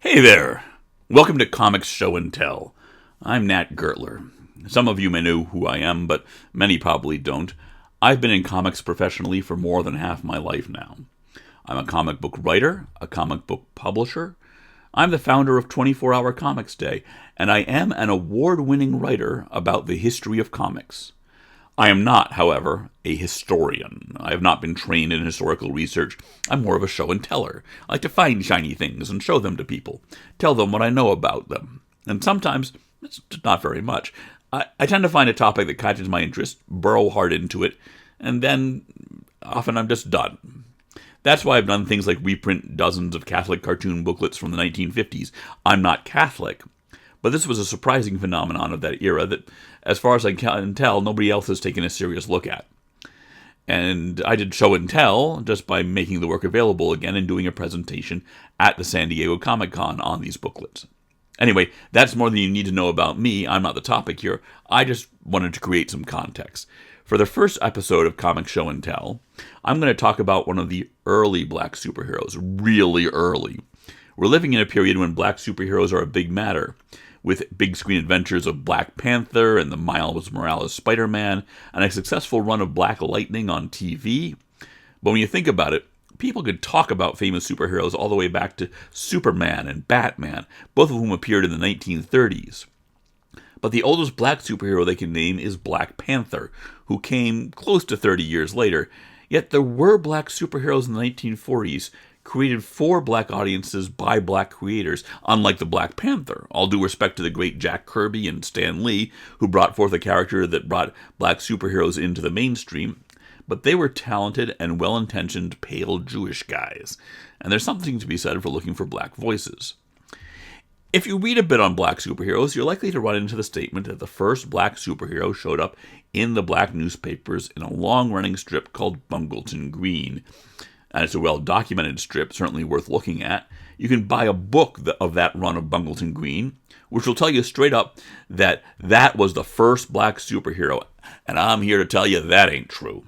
Hey there! Welcome to Comics Show and Tell. I'm Nat Gertler. Some of you may know who I am, but many probably don't. I've been in comics professionally for more than half my life now. I'm a comic book writer, a comic book publisher. I'm the founder of 24-Hour Comics Day, and I am an award-winning writer about the history of comics. I am not, however, a historian. I have not been trained in historical research. I'm more of a show and teller. I like to find shiny things and show them to people, tell them what I know about them. And sometimes, it's not very much. I tend to find a topic that catches my interest, burrow hard into it, and then often I'm just done. That's why I've done things like reprint dozens of Catholic cartoon booklets from the 1950s. I'm not Catholic, but this was a surprising phenomenon of that era that, as far as I can tell, nobody else has taken a serious look at. And I did show and tell just by making the work available again and doing a presentation at the San Diego Comic-Con on these booklets. Anyway, that's more than you need to know about me. I'm not the topic here. I just wanted to create some context. For the first episode of Comic Show and Tell, I'm going to talk about one of the early black superheroes, really early. We're living in a period when black superheroes are a big matter, with big screen adventures of Black Panther and the Miles Morales Spider-Man, and a successful run of Black Lightning on TV. But when you think about it, people could talk about famous superheroes all the way back to Superman and Batman, both of whom appeared in the 1930s. But the oldest black superhero they can name is Black Panther, who came close to 30 years later. Yet there were black superheroes in the 1940s, created for black audiences by black creators, unlike the Black Panther. All due respect to the great Jack Kirby and Stan Lee, who brought forth a character that brought black superheroes into the mainstream. But they were talented and well-intentioned pale Jewish guys. And there's something to be said for looking for black voices. If you read a bit on black superheroes, you're likely to run into the statement that the first black superhero showed up in the black newspapers in a long-running strip called Bungleton Green. And it's a well-documented strip, certainly worth looking at. You can buy a book of that run of Bungleton Green, which will tell you straight up that that was the first black superhero. And I'm here to tell you that ain't true.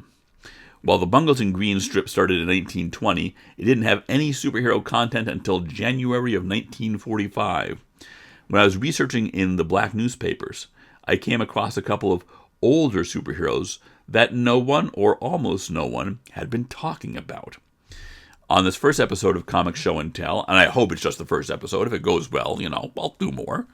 While the Bungleton Green strip started in 1920, it didn't have any superhero content until January of 1945. When I was researching in the black newspapers, I came across a couple of older superheroes that no one, or almost no one, had been talking about. On this first episode of Comic Show and Tell, and I hope it's just the first episode, if it goes well, I'll do more,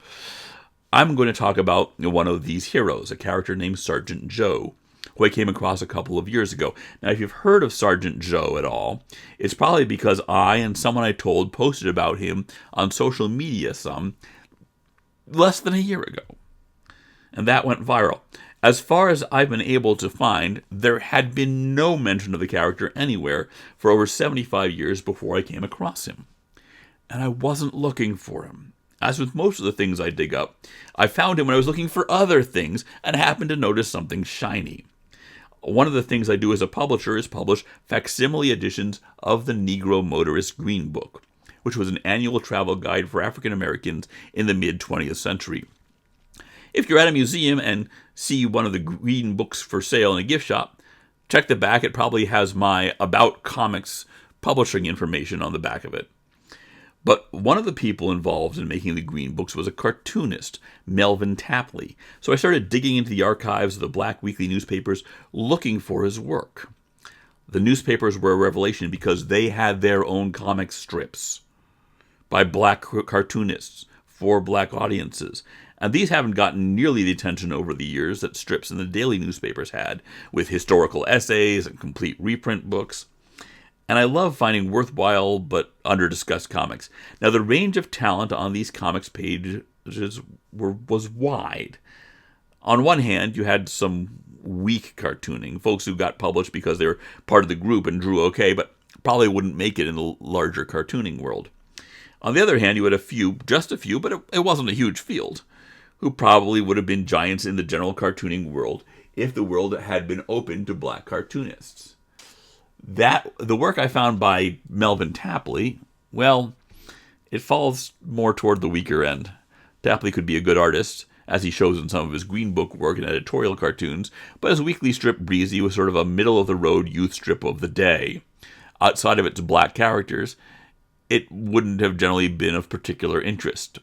I'm going to talk about one of these heroes, a character named Sergeant Joe, who I came across a couple of years ago. Now, if you've heard of Sergeant Joe at all, it's probably because I and someone I told posted about him on social media less than a year ago. And that went viral. As far as I've been able to find, there had been no mention of the character anywhere for over 75 years before I came across him. And I wasn't looking for him. As with most of the things I dig up, I found him when I was looking for other things and happened to notice something shiny. One of the things I do as a publisher is publish facsimile editions of the Negro Motorist Green Book, which was an annual travel guide for African Americans in the mid-20th century. If you're at a museum and see one of the green books for sale in a gift shop, check the back. It probably has my About Comics publishing information on the back of it. But one of the people involved in making the green books was a cartoonist, Melvin Tapley. So I started digging into the archives of the black weekly newspapers looking for his work. The newspapers were a revelation because they had their own comic strips by black cartoonists for black audiences. And these haven't gotten nearly the attention over the years that strips in the daily newspapers had, with historical essays and complete reprint books. And I love finding worthwhile but under-discussed comics. Now, the range of talent on these comics pages was wide. On one hand, you had some weak cartooning, folks who got published because they were part of the group and drew okay, but probably wouldn't make it in the larger cartooning world. On the other hand, you had just a few, but it wasn't a huge field, who probably would have been giants in the general cartooning world if the world had been open to black cartoonists. The work I found by Melvin Tapley, well, it falls more toward the weaker end. Tapley could be a good artist, as he shows in some of his Green Book work and editorial cartoons, but his weekly strip Breezy was sort of a middle-of-the-road youth strip of the day. Outside of its black characters, it wouldn't have generally been of particular interest.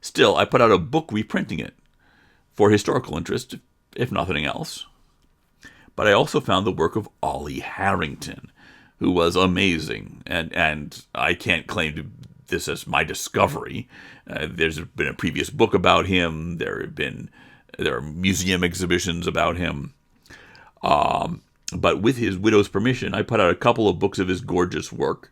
Still, I put out a book reprinting it, for historical interest, if nothing else. But I also found the work of Ollie Harrington, who was amazing, and I can't claim this as my discovery. There's been a previous book about him. There are museum exhibitions about him. But with his widow's permission, I put out a couple of books of his gorgeous work.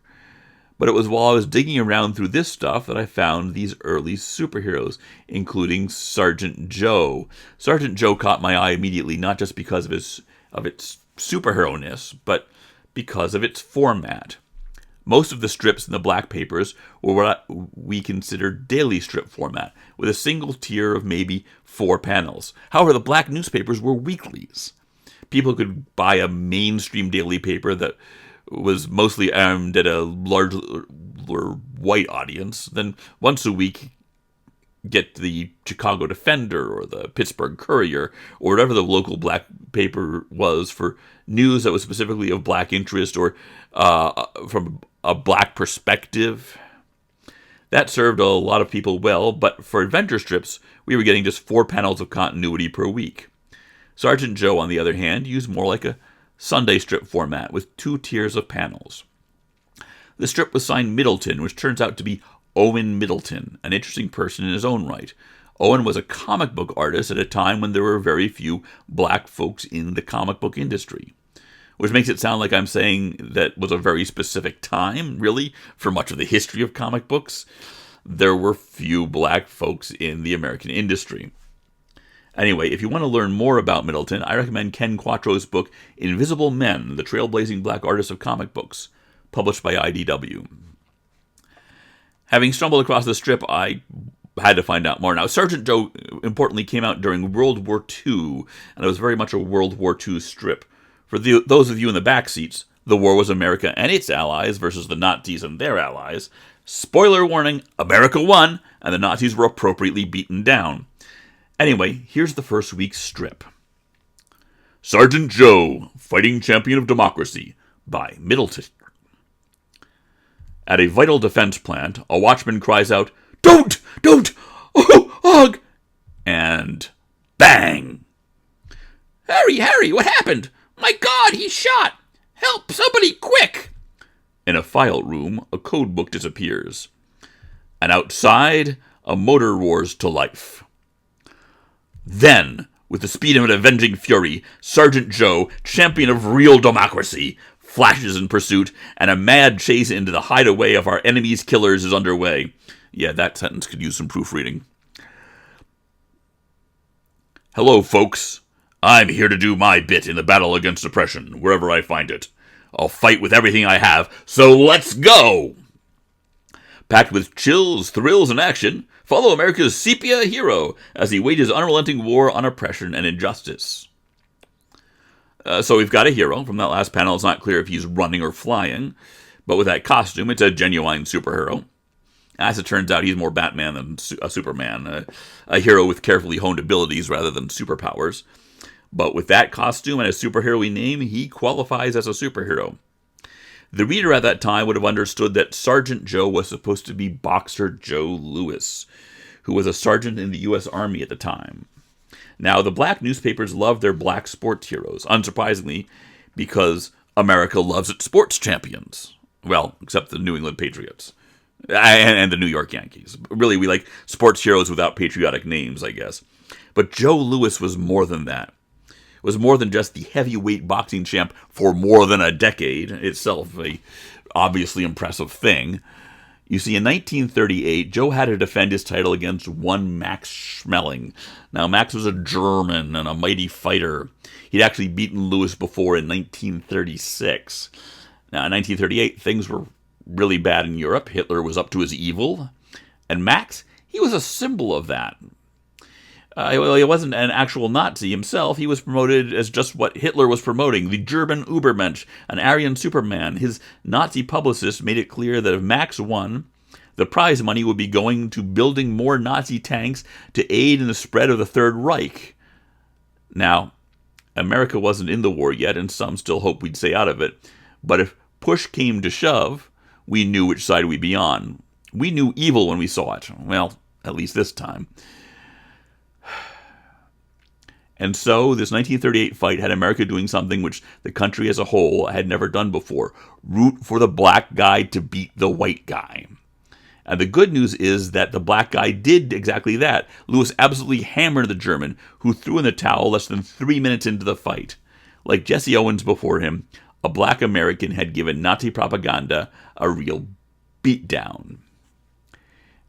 But it was while I was digging around through this stuff that I found these early superheroes, including Sergeant Joe. Sergeant Joe caught my eye immediately, not just because of its superhero-ness, but because of its format. Most of the strips in the black papers were what we considered daily strip format, with a single tier of maybe 4 panels. However, the black newspapers were weeklies. People could buy a mainstream daily paper that was mostly aimed at a larger white audience, then once a week get the Chicago Defender or the Pittsburgh Courier or whatever the local black paper was for news that was specifically of black interest or from a black perspective. That served a lot of people well, but for adventure strips, we were getting just 4 panels of continuity per week. Sergeant Joe, on the other hand, used more like a Sunday strip format with 2 tiers of panels. The strip was signed Middleton, which turns out to be Owen Middleton, an interesting person in his own right. Owen was a comic book artist at a time when there were very few black folks in the comic book industry, which makes it sound like I'm saying that was a very specific time, really, for much of the history of comic books. There were few black folks in the American industry. Anyway, if you want to learn more about Middleton, I recommend Ken Quattro's book, Invisible Men, the Trailblazing Black Artists of Comic Books, published by IDW. Having stumbled across the strip, I had to find out more. Now, Sergeant Joe, importantly, came out during World War II, and it was very much a World War II strip. For those of you in the back seats, the war was America and its allies versus the Nazis and their allies. Spoiler warning, America won, and the Nazis were appropriately beaten down. Anyway, here's the first week's strip. Sergeant Joe, Fighting Champion of Democracy, by Middleton. At a vital defense plant, a watchman cries out, Don't! Oh, ugh! And bang! Harry, what happened? My God, he's shot! Help, somebody, quick! In a file room, a code book disappears. And outside, a motor roars to life. Then, with the speed of an avenging fury, Sergeant Joe, champion of real democracy, flashes in pursuit, and a mad chase into the hideaway of our enemy's killers is underway. Yeah, that sentence could use some proofreading. Hello, folks. I'm here to do my bit in the battle against oppression, wherever I find it. I'll fight with everything I have, so let's go! Packed with chills, thrills, and action, follow America's sepia hero as he wages unrelenting war on oppression and injustice. So we've got a hero. From that last panel, it's not clear if he's running or flying, but with that costume, it's a genuine superhero. As it turns out, he's more Batman than a Superman, a hero with carefully honed abilities rather than superpowers. But with that costume and a superhero-y name, he qualifies as a superhero. The reader at that time would have understood that Sergeant Joe was supposed to be Boxer Joe Louis, who was a sergeant in the U.S. Army at the time. Now, the black newspapers loved their black sports heroes, unsurprisingly, because America loves its sports champions. Well, except the New England Patriots and the New York Yankees. Really, we like sports heroes without patriotic names, I guess. But Joe Louis was more than that. Was more than just the heavyweight boxing champ for more than a decade, itself a obviously impressive thing. You see, in 1938, Joe had to defend his title against one Max Schmeling. Now, Max was a German and a mighty fighter. He'd actually beaten Louis before in 1936. Now, in 1938, things were really bad in Europe. Hitler was up to his evil. And Max, he was a symbol of that. Well, he wasn't an actual Nazi himself. He was promoted as just what Hitler was promoting, the German Übermensch, an Aryan Superman. His Nazi publicist made it clear that if Max won, the prize money would be going to building more Nazi tanks to aid in the spread of the Third Reich. Now, America wasn't in the war yet, and some still hope we'd stay out of it. But if push came to shove, we knew which side we'd be on. We knew evil when we saw it. Well, at least this time. And so, this 1938 fight had America doing something which the country as a whole had never done before. Root for the black guy to beat the white guy. And the good news is that the black guy did exactly that. Lewis absolutely hammered the German, who threw in the towel less than 3 minutes into the fight. Like Jesse Owens before him, a black American had given Nazi propaganda a real beatdown.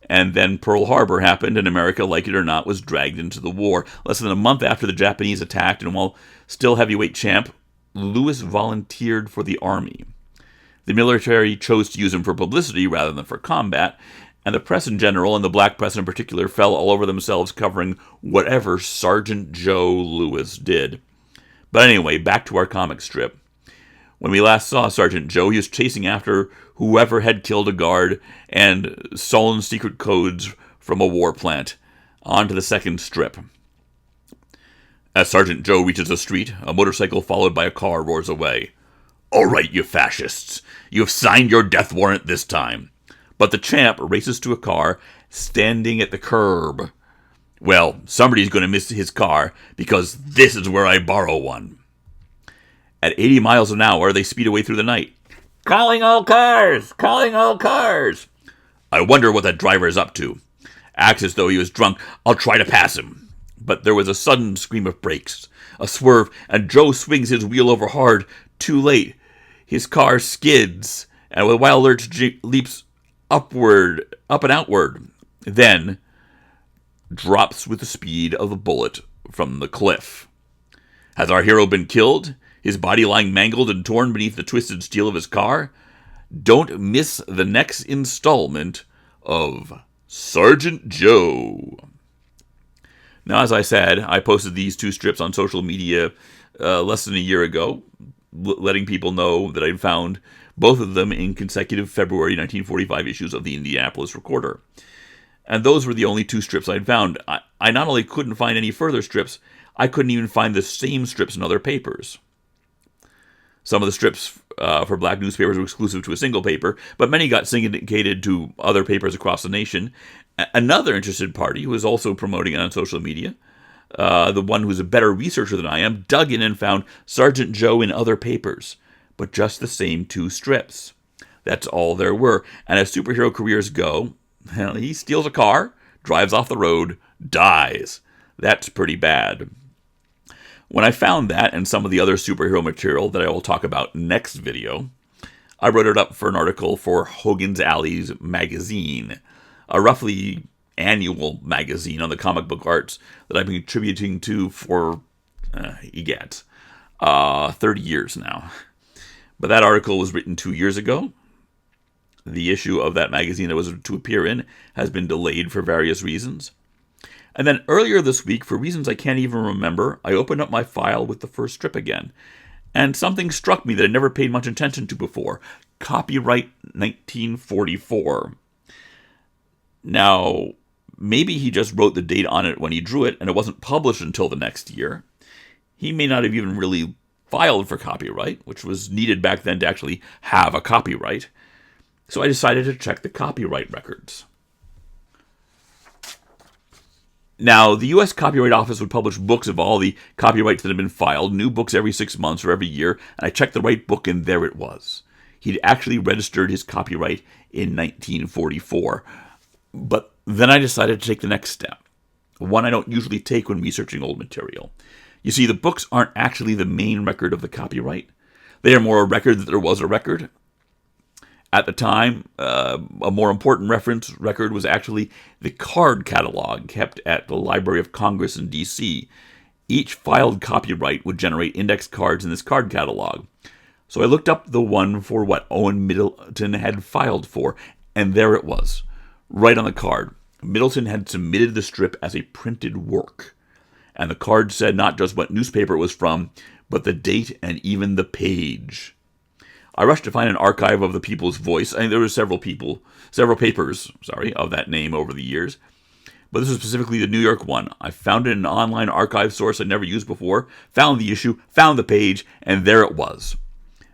And then Pearl Harbor happened, and America, like it or not, was dragged into the war. Less than a month after the Japanese attacked, and while still heavyweight champ, Lewis volunteered for the Army. The military chose to use him for publicity rather than for combat, and the press in general, and the black press in particular, fell all over themselves covering whatever Sergeant Joe Lewis did. But anyway, back to our comic strip. When we last saw Sergeant Joe, he was chasing after whoever had killed a guard and stolen secret codes from a war plant. On to the second strip. As Sergeant Joe reaches the street, a motorcycle followed by a car roars away. "All right, you fascists. You have signed your death warrant this time." But the champ races to a car standing at the curb. "Well, somebody's going to miss his car because this is where I borrow one." At 80 miles an hour, they speed away through the night. "Calling all cars! Calling all cars!" "I wonder what that driver is up to. Acts as though he was drunk. I'll try to pass him." But there was a sudden scream of brakes, a swerve, and Joe swings his wheel over hard. Too late. His car skids, and with a wild lurch leaps upward, up and outward. Then drops with the speed of a bullet from the cliff. Has our hero been killed? His body lying mangled and torn beneath the twisted steel of his car? Don't miss the next installment of Sergeant Joe. Now, as I said, I posted these two strips on social media less than a year ago, letting people know that I'd found both of them in consecutive February 1945 issues of the Indianapolis Recorder. And those were the only two strips I'd found. I not only couldn't find any further strips, I couldn't even find the same strips in other papers. Some of the strips for black newspapers were exclusive to a single paper, but many got syndicated to other papers across the nation. Another interested party, who was also promoting it on social media, the one who's a better researcher than I am, dug in and found Sergeant Joe in other papers, but just the same two strips. That's all there were. And as superhero careers go, he steals a car, drives off the road, dies. That's pretty bad. When I found that and some of the other superhero material that I will talk about next video, I wrote it up for an article for Hogan's Alley's magazine, a roughly annual magazine on the comic book arts that I've been contributing to for, 30 years now. But that article was written 2 years ago. The issue of that magazine that was to appear in has been delayed for various reasons. And then earlier this week, for reasons I can't even remember, I opened up my file with the first strip again. And something struck me that I never paid much attention to before. Copyright 1944. Now, maybe he just wrote the date on it when he drew it, and it wasn't published until the next year. He may not have even really filed for copyright, which was needed back then to actually have a copyright. So I decided to check the copyright records. Now, the U.S. Copyright Office would publish books of all the copyrights that had been filed, new books every 6 months or every year, and I checked the right book, and there it was. He'd actually registered his copyright in 1944. But then I decided to take the next step, one I don't usually take when researching old material. You see, the books aren't actually the main record of the copyright. They are more a record that there was a record. At the time, a more important reference record was actually the card catalog kept at the Library of Congress in D.C. Each filed copyright would generate index cards in this card catalog. So I looked up the one for what Owen Middleton had filed for, and there it was, right on the card. Middleton had submitted the strip as a printed work, and the card said not just what newspaper it was from, but the date and even the page. I rushed to find an archive of the People's Voice. I mean, there were several papers, of that name over the years. But this was specifically the New York one. I found it in an online archive source I'd never used before, found the issue, found the page, and there it was.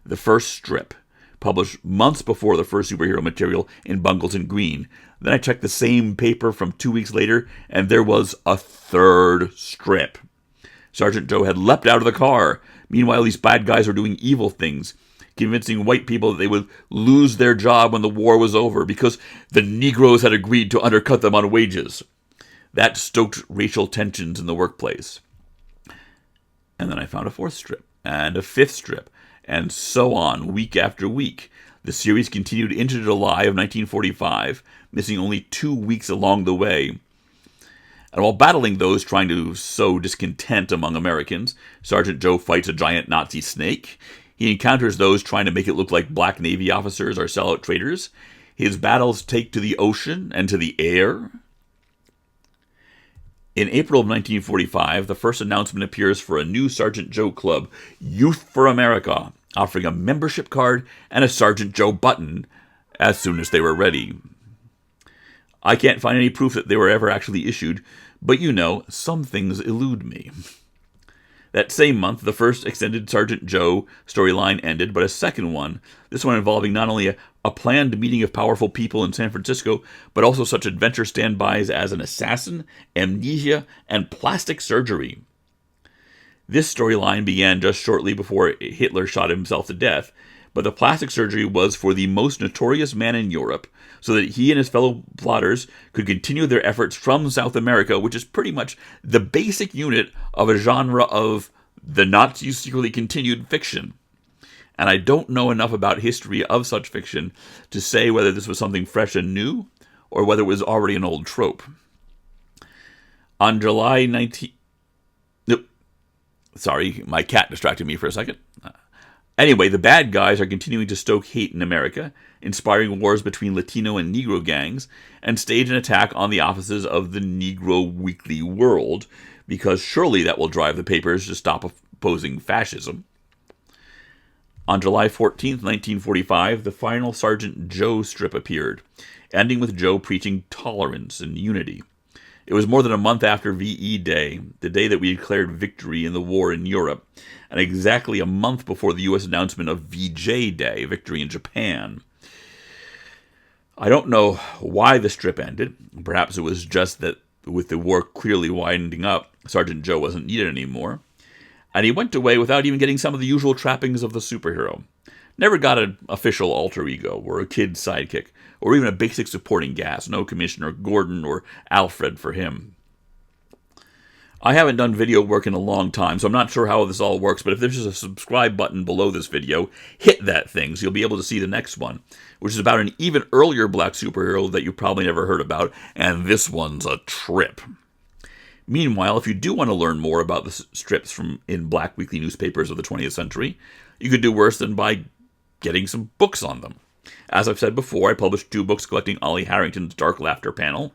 The first strip, published months before the first superhero material in Bungleton Green. Then I checked the same paper from 2 weeks later, and there was a third strip. Sergeant Joe had leapt out of the car. Meanwhile, these bad guys were doing evil things, convincing white people that they would lose their job when the war was over because the Negroes had agreed to undercut them on wages. That stoked racial tensions in the workplace. And then I found a fourth strip, and a fifth strip, and so on, week after week. The series continued into July of 1945, missing only 2 weeks along the way. And while battling those trying to sow discontent among Americans, Sergeant Joe fights a giant Nazi snake. He encounters those trying to make it look like black Navy officers are sellout traitors. His battles take to the ocean and to the air. In April of 1945, the first announcement appears for a new Sergeant Joe club, Youth for America, offering a membership card and a Sergeant Joe button as soon as they were ready. I can't find any proof that they were ever actually issued, but some things elude me. That same month, the first extended Sergeant Joe storyline ended, but a second one, this one involving not only a planned meeting of powerful people in San Francisco, but also such adventure standbys as an assassin, amnesia, and plastic surgery. This storyline began just shortly before Hitler shot himself to death, but the plastic surgery was for the most notorious man in Europe, so that he and his fellow plotters could continue their efforts from South America, which is pretty much the basic unit of a genre of the Nazis secretly continued fiction. And I don't know enough about history of such fiction to say whether this was something fresh and new, or whether it was already an old trope. On July 19... Sorry, my cat distracted me for a second. Anyway, the bad guys are continuing to stoke hate in America, inspiring wars between Latino and Negro gangs, and stage an attack on the offices of the Negro Weekly World, because surely that will drive the papers to stop opposing fascism. On July 14th, 1945, the final Sergeant Joe strip appeared, ending with Joe preaching tolerance and unity. It was more than a month after VE Day, the day that we declared victory in the war in Europe, and exactly a month before the U.S. announcement of VJ Day, victory in Japan. I don't know why the strip ended. Perhaps it was just that with the war clearly winding up, Sergeant Joe wasn't needed anymore. And he went away without even getting some of the usual trappings of the superhero. Never got an official alter ego, or a kid sidekick, or even a basic supporting cast. No Commissioner Gordon or Alfred for him. I haven't done video work in a long time, so I'm not sure how this all works, but if there's just a subscribe button below this video, hit that thing so you'll be able to see the next one, which is about an even earlier black superhero that you probably never heard about, and this one's a trip. Meanwhile, if you do want to learn more about the strips in black weekly newspapers of the 20th century, you could do worse than by getting some books on them. As I've said before, I published 2 books collecting Ollie Harrington's Dark Laughter panel.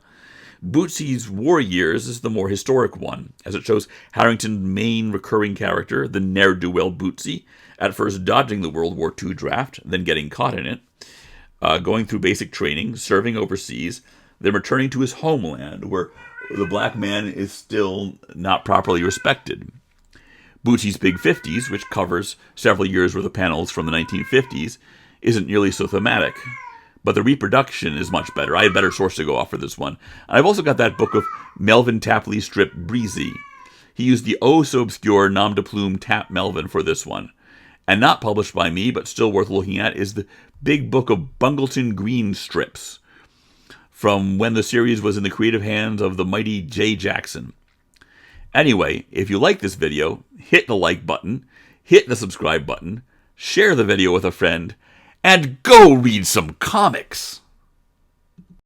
Bootsy's War Years is the more historic one, as it shows Harrington's main recurring character, the ne'er-do-well Bootsy, at first dodging the World War II draft, then getting caught in it, going through basic training, serving overseas, then returning to his homeland, where the black man is still not properly respected. Bootsy's Big 50s, which covers several years worth of panels from the 1950s, isn't nearly so thematic. But the reproduction is much better. I had a better source to go off for this one. And I've also got that book of Melvin Tapley's strip Breezy. He used the oh-so-obscure nom de plume Tap Melvin for this one. And not published by me, but still worth looking at, is the big book of Bungleton Green strips, from when the series was in the creative hands of the mighty Jay Jackson. Anyway, if you like this video, hit the like button, hit the subscribe button, share the video with a friend, and go read some comics!